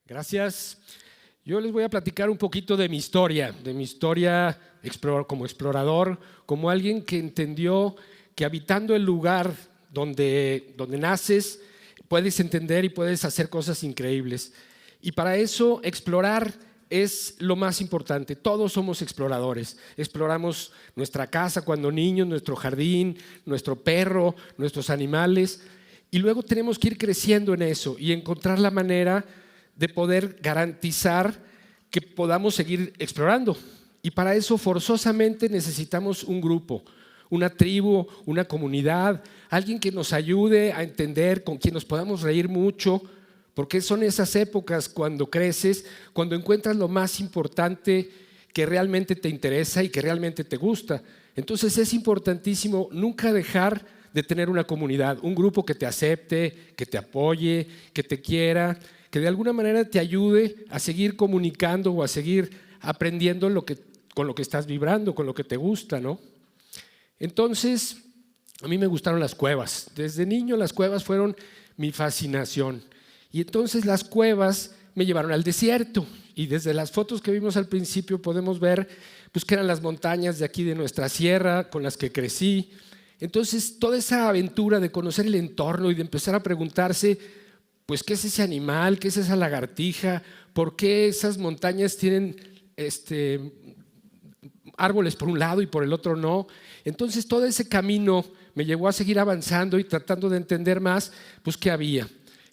Gracias. Yo les voy a platicar un poquito de mi historia como explorador, como alguien que entendió que habitando el lugar donde naces, puedes entender y puedes hacer cosas increíbles. Y para eso, explorar es lo más importante. Todos somos exploradores. Exploramos nuestra casa cuando niños, nuestro jardín, nuestro perro, nuestros animales. Y luego tenemos que ir creciendo en eso y encontrar la manera de poder garantizar que podamos seguir explorando. Y para eso forzosamente necesitamos un grupo, una tribu, una comunidad, alguien que nos ayude a entender, con quien nos podamos reír mucho, porque son esas épocas cuando creces, cuando encuentras lo más importante que realmente te interesa y que realmente te gusta. Entonces es importantísimo nunca dejar de tener una comunidad, un grupo que te acepte, que te apoye, que te quiera, que de alguna manera te ayude a seguir comunicando o a seguir aprendiendo con lo que estás vibrando, con lo que te gusta, ¿no? Entonces, a mí me gustaron las cuevas. Desde niño las cuevas fueron mi fascinación. Y entonces las cuevas me llevaron al desierto. Y desde las fotos que vimos al principio podemos ver pues, que eran las montañas de aquí de nuestra sierra con las que crecí. Entonces, toda esa aventura de conocer el entorno y de empezar a preguntarse pues, ¿qué es ese animal? ¿Qué es esa lagartija? ¿Por qué esas montañas tienen árboles por un lado y por el otro no? Entonces todo ese camino me llevó a seguir avanzando y tratando de entender más pues qué había.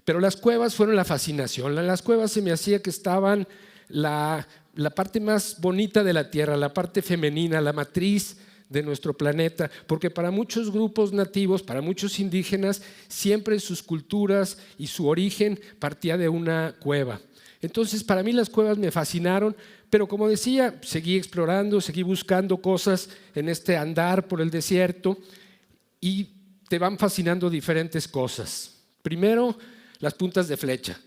Pero las cuevas fueron la fascinación. En las cuevas se me hacía que estaban la parte más bonita de la tierra, la parte femenina, la matriz de nuestro planeta, porque para muchos grupos nativos, para muchos indígenas, siempre sus culturas y su origen partía de una cueva. Entonces para mí las cuevas me fascinaron, pero como decía, seguí explorando, seguí buscando cosas en este andar por el desierto y te van fascinando diferentes cosas. Primero, las puntas de flecha.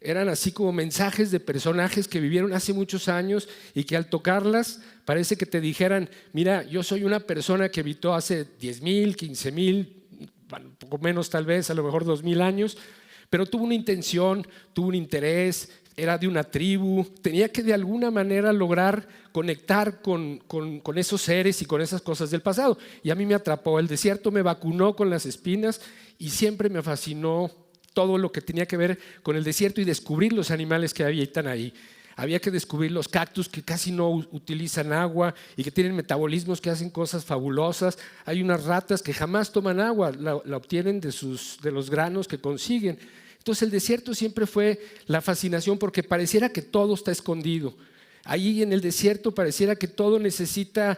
Eran así como mensajes de personajes que vivieron hace muchos años y que al tocarlas parece que te dijeran, mira, yo soy una persona que habitó hace 10,000, 15,000, un poco menos tal vez, a lo mejor 2,000 años, pero tuvo una intención, tuvo un interés, era de una tribu, tenía que de alguna manera lograr conectar con esos seres y con esas cosas del pasado. Y a mí me atrapó, el desierto me vacunó con las espinas y siempre me fascinó todo lo que tenía que ver con el desierto y descubrir los animales que habitan ahí. Había que descubrir los cactus que casi no utilizan agua y que tienen metabolismos que hacen cosas fabulosas. Hay unas ratas que jamás toman agua, la obtienen de los granos que consiguen. Entonces el desierto siempre fue la fascinación porque pareciera que todo está escondido. Ahí en el desierto pareciera que todo necesita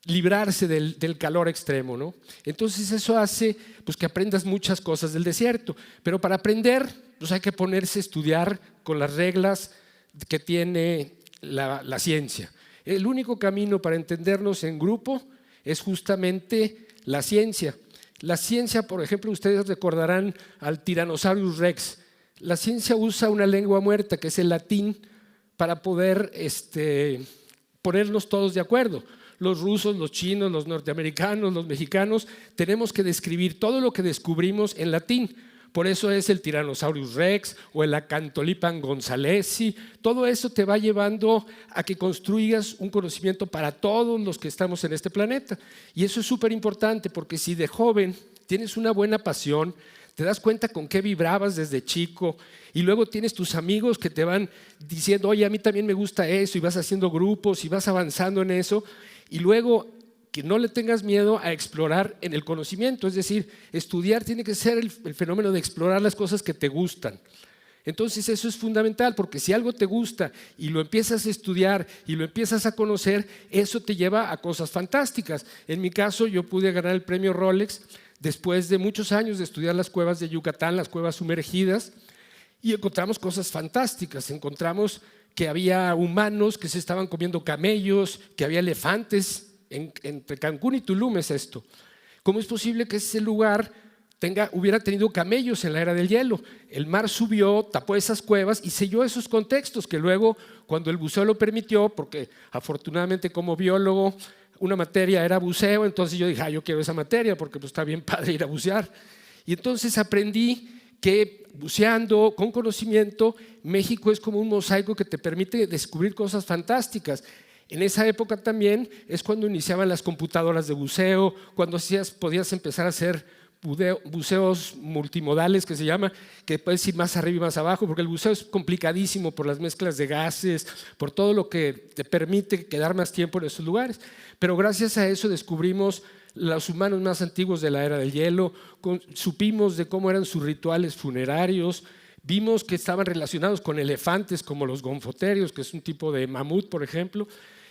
librarse del calor extremo, ¿no? Entonces eso hace pues, que aprendas muchas cosas del desierto, pero para aprender pues, hay que ponerse a estudiar con las reglas que tiene la ciencia. El único camino para entendernos en grupo es justamente la ciencia. La ciencia, por ejemplo, ustedes recordarán al Tyrannosaurus Rex. La ciencia usa una lengua muerta que es el latín para poder ponernos todos de acuerdo. Los rusos, los chinos, los norteamericanos, los mexicanos, tenemos que describir todo lo que descubrimos en latín. Por eso es el Tyrannosaurus Rex o el Acantholypan gonzalesi. Todo eso te va llevando a que construyas un conocimiento para todos los que estamos en este planeta. Y eso es súper importante porque si de joven tienes una buena pasión, te das cuenta con qué vibrabas desde chico y luego tienes tus amigos que te van diciendo, oye, a mí también me gusta eso y vas haciendo grupos y vas avanzando en eso y luego que no le tengas miedo a explorar en el conocimiento, es decir, estudiar tiene que ser el fenómeno de explorar las cosas que te gustan. Entonces eso es fundamental porque si algo te gusta y lo empiezas a estudiar y lo empiezas a conocer, eso te lleva a cosas fantásticas. En mi caso yo pude ganar el premio Rolex después de muchos años de estudiar las cuevas de Yucatán, las cuevas sumergidas, y encontramos cosas fantásticas. Encontramos que había humanos que se estaban comiendo camellos, que había elefantes. Entre Cancún y Tulum es esto. ¿Cómo es posible que ese lugar hubiera tenido camellos en la era del hielo? El mar subió, tapó esas cuevas y selló esos contextos que luego, cuando el buceo lo permitió, porque afortunadamente como biólogo una materia era buceo, entonces yo dije, yo quiero esa materia porque pues, está bien padre ir a bucear. Y entonces aprendí que buceando con conocimiento, México es como un mosaico que te permite descubrir cosas fantásticas. En esa época también es cuando iniciaban las computadoras de buceo, cuando podías empezar a hacer buceos multimodales, que se llama, que puedes ir más arriba y más abajo, porque el buceo es complicadísimo por las mezclas de gases, por todo lo que te permite quedar más tiempo en esos lugares. Pero gracias a eso descubrimos los humanos más antiguos de la era del hielo, supimos de cómo eran sus rituales funerarios, vimos que estaban relacionados con elefantes como los gonfoterios, que es un tipo de mamut, por ejemplo.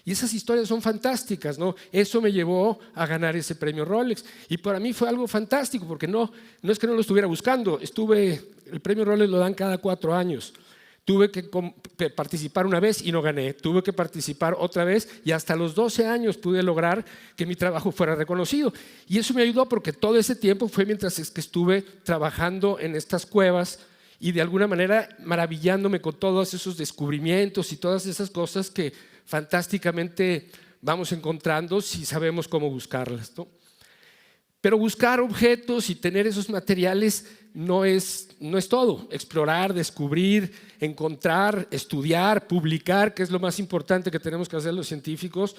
Y esas historias son fantásticas, ¿no? Eso me llevó a ganar ese premio Rolex. Y para mí fue algo fantástico, porque no es que no lo estuviera buscando. El premio Rolex lo dan cada 4 años. Tuve que participar una vez y no gané. Tuve que participar otra vez y hasta los 12 años pude lograr que mi trabajo fuera reconocido. Y eso me ayudó porque todo ese tiempo fue mientras que estuve trabajando en estas cuevas y de alguna manera maravillándome con todos esos descubrimientos y todas esas cosas que fantásticamente vamos encontrando si sabemos cómo buscarlas, ¿no? Pero buscar objetos y tener esos materiales no es todo. Explorar, descubrir, encontrar, estudiar, publicar, que es lo más importante que tenemos que hacer los científicos,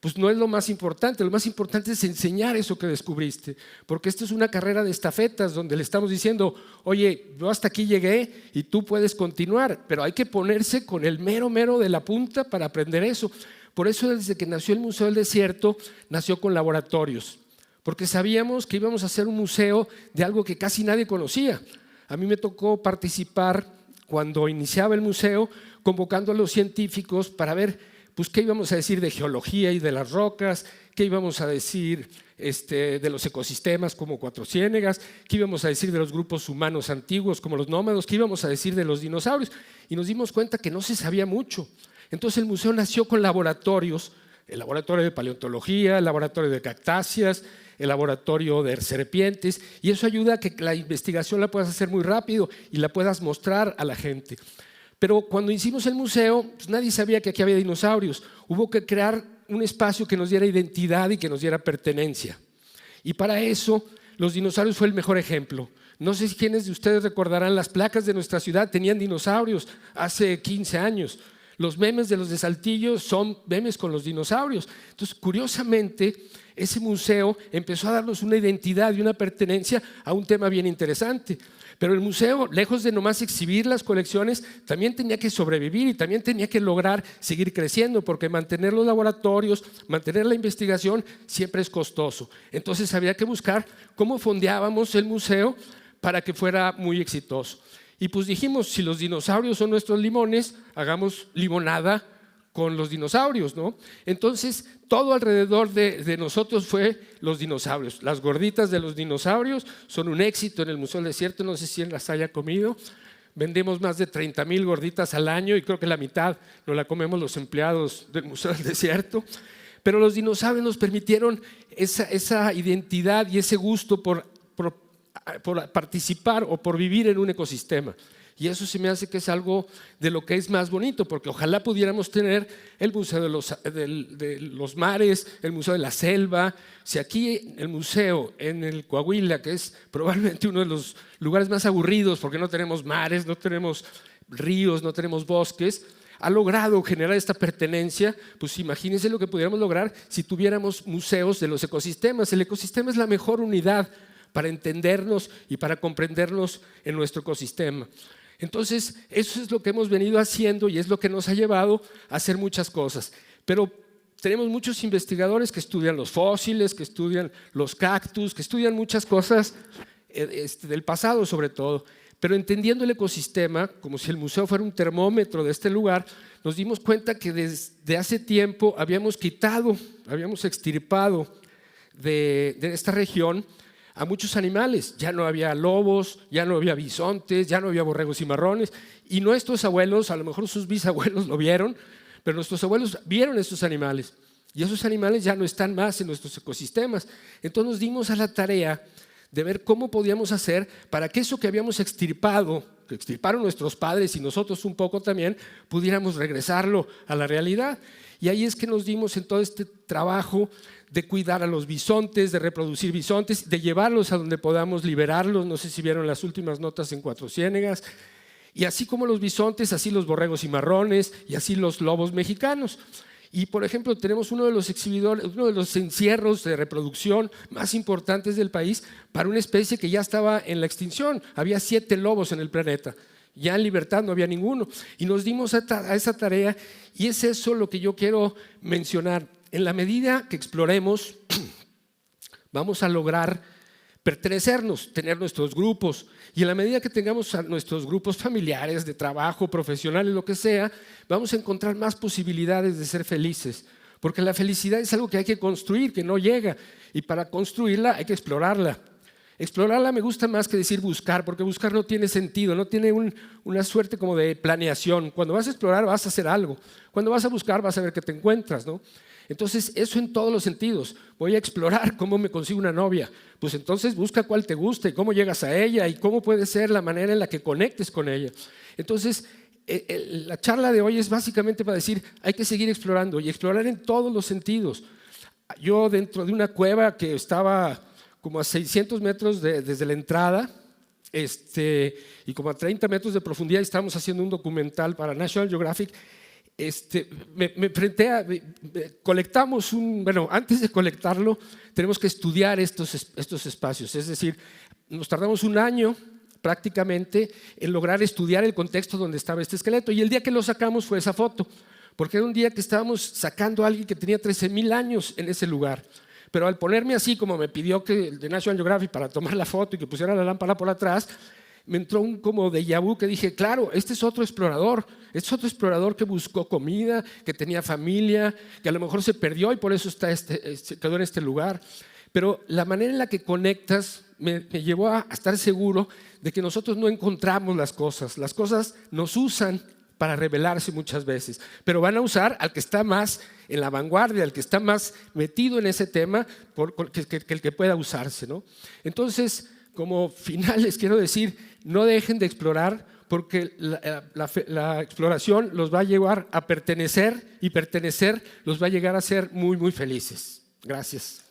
pues no es lo más importante. Lo más importante es enseñar eso que descubriste, porque esto es una carrera de estafetas donde le estamos diciendo, oye, yo hasta aquí llegué y tú puedes continuar, pero hay que ponerse con el mero de la punta para aprender eso. Por eso desde que nació el Museo del Desierto, nació con laboratorios, porque sabíamos que íbamos a hacer un museo de algo que casi nadie conocía. A mí me tocó participar cuando iniciaba el museo, convocando a los científicos para ver pues, ¿qué íbamos a decir de geología y de las rocas? ¿Qué íbamos a decir de los ecosistemas como Cuatro Ciénegas? ¿Qué íbamos a decir de los grupos humanos antiguos como los nómados? ¿Qué íbamos a decir de los dinosaurios? Y nos dimos cuenta que no se sabía mucho. Entonces el museo nació con laboratorios, el laboratorio de paleontología, el laboratorio de cactáceas, el laboratorio de serpientes, y eso ayuda a que la investigación la puedas hacer muy rápido y la puedas mostrar a la gente. Pero cuando hicimos el museo, pues nadie sabía que aquí había dinosaurios. Hubo que crear un espacio que nos diera identidad y que nos diera pertenencia. Y para eso, los dinosaurios fue el mejor ejemplo. No sé si quiénes de ustedes recordarán, las placas de nuestra ciudad tenían dinosaurios hace 15 años. Los memes de los de Saltillo son memes con los dinosaurios. Entonces, curiosamente, ese museo empezó a darnos una identidad y una pertenencia a un tema bien interesante. Pero el museo, lejos de nomás exhibir las colecciones, también tenía que sobrevivir y también tenía que lograr seguir creciendo, porque mantener los laboratorios, mantener la investigación siempre es costoso. Entonces había que buscar cómo fondeábamos el museo para que fuera muy exitoso. Y pues dijimos, si los dinosaurios son nuestros limones, hagamos limonada con los dinosaurios, ¿no? Entonces, todo alrededor de nosotros fue los dinosaurios. Las gorditas de los dinosaurios son un éxito en el Museo del Desierto, no sé si las haya comido. Vendemos más de 30,000 gorditas al año y creo que la mitad nos la comemos los empleados del Museo del Desierto. Pero los dinosaurios nos permitieron esa identidad y ese gusto por participar o por vivir en un ecosistema. Y eso se me hace que es algo de lo que es más bonito, porque ojalá pudiéramos tener el Museo de los Mares, el Museo de la Selva. Si aquí el museo en el Coahuila, que es probablemente uno de los lugares más aburridos, porque no tenemos mares, no tenemos ríos, no tenemos bosques, ha logrado generar esta pertenencia, pues imagínense lo que pudiéramos lograr si tuviéramos museos de los ecosistemas. El ecosistema es la mejor unidad para entendernos y para comprendernos en nuestro ecosistema. Entonces, eso es lo que hemos venido haciendo y es lo que nos ha llevado a hacer muchas cosas. Pero tenemos muchos investigadores que estudian los fósiles, que estudian los cactus, que estudian muchas cosas del pasado sobre todo. Pero entendiendo el ecosistema, como si el museo fuera un termómetro de este lugar, nos dimos cuenta que desde hace tiempo habíamos extirpado de esta región a muchos animales. Ya no había lobos, ya no había bisontes, ya no había borregos y marrones. Y nuestros abuelos, a lo mejor sus bisabuelos lo vieron, pero nuestros abuelos vieron estos animales. Y esos animales ya no están más en nuestros ecosistemas. Entonces nos dimos a la tarea de ver cómo podíamos hacer para que eso que habíamos extirpado, que extirparon nuestros padres y nosotros un poco también, pudiéramos regresarlo a la realidad. Y ahí es que nos dimos en todo este trabajo de cuidar a los bisontes, de reproducir bisontes, de llevarlos a donde podamos liberarlos. No sé si vieron las últimas notas en Cuatro Ciénegas. Y así como los bisontes, así los borregos cimarrones y así los lobos mexicanos. Y por ejemplo tenemos uno de los exhibidores, uno de los encierros de reproducción más importantes del país para una especie que ya estaba en la extinción. Había 7 lobos en el planeta, ya en libertad no había ninguno. Y nos dimos a esa tarea y es eso lo que yo quiero mencionar. En la medida que exploremos, vamos a lograr pertenecernos, tener nuestros grupos, y en la medida que tengamos a nuestros grupos familiares, de trabajo, profesionales, lo que sea, vamos a encontrar más posibilidades de ser felices, porque la felicidad es algo que hay que construir, que no llega, y para construirla hay que explorarla. Explorarla me gusta más que decir buscar, porque buscar no tiene sentido, no tiene una suerte como de planeación. Cuando vas a explorar vas a hacer algo, cuando vas a buscar vas a ver qué te encuentras, ¿no? Entonces, eso en todos los sentidos. Voy a explorar cómo me consigo una novia. Pues entonces busca cuál te guste, cómo llegas a ella y cómo puede ser la manera en la que conectes con ella. Entonces, la charla de hoy es básicamente para decir, hay que seguir explorando y explorar en todos los sentidos. Yo dentro de una cueva que estaba como a 600 metros desde la entrada, y como a 30 metros de profundidad, estábamos haciendo un documental para National Geographic. Me enfrenté colectamos bueno, antes de colectarlo tenemos que estudiar estos espacios, es decir, nos tardamos un año prácticamente en lograr estudiar el contexto donde estaba este esqueleto, y el día que lo sacamos fue esa foto, porque era un día que estábamos sacando a alguien que tenía 13,000 años en ese lugar. Pero al ponerme así, como me pidió que el de National Geographic para tomar la foto y que pusiera la lámpara por atrás, me entró un como déjà vu que dije, claro, este es otro explorador que buscó comida, que tenía familia, que a lo mejor se perdió y por eso quedó en este lugar. Pero la manera en la que conectas me llevó a estar seguro de que nosotros no encontramos las cosas nos usan para revelarse muchas veces, pero van a usar al que está más en la vanguardia, al que está más metido en ese tema, que el que pueda usarse, ¿no? Entonces, como final les quiero decir, no dejen de explorar, porque la exploración los va a llevar a pertenecer, y pertenecer los va a llegar a ser muy, muy felices. Gracias.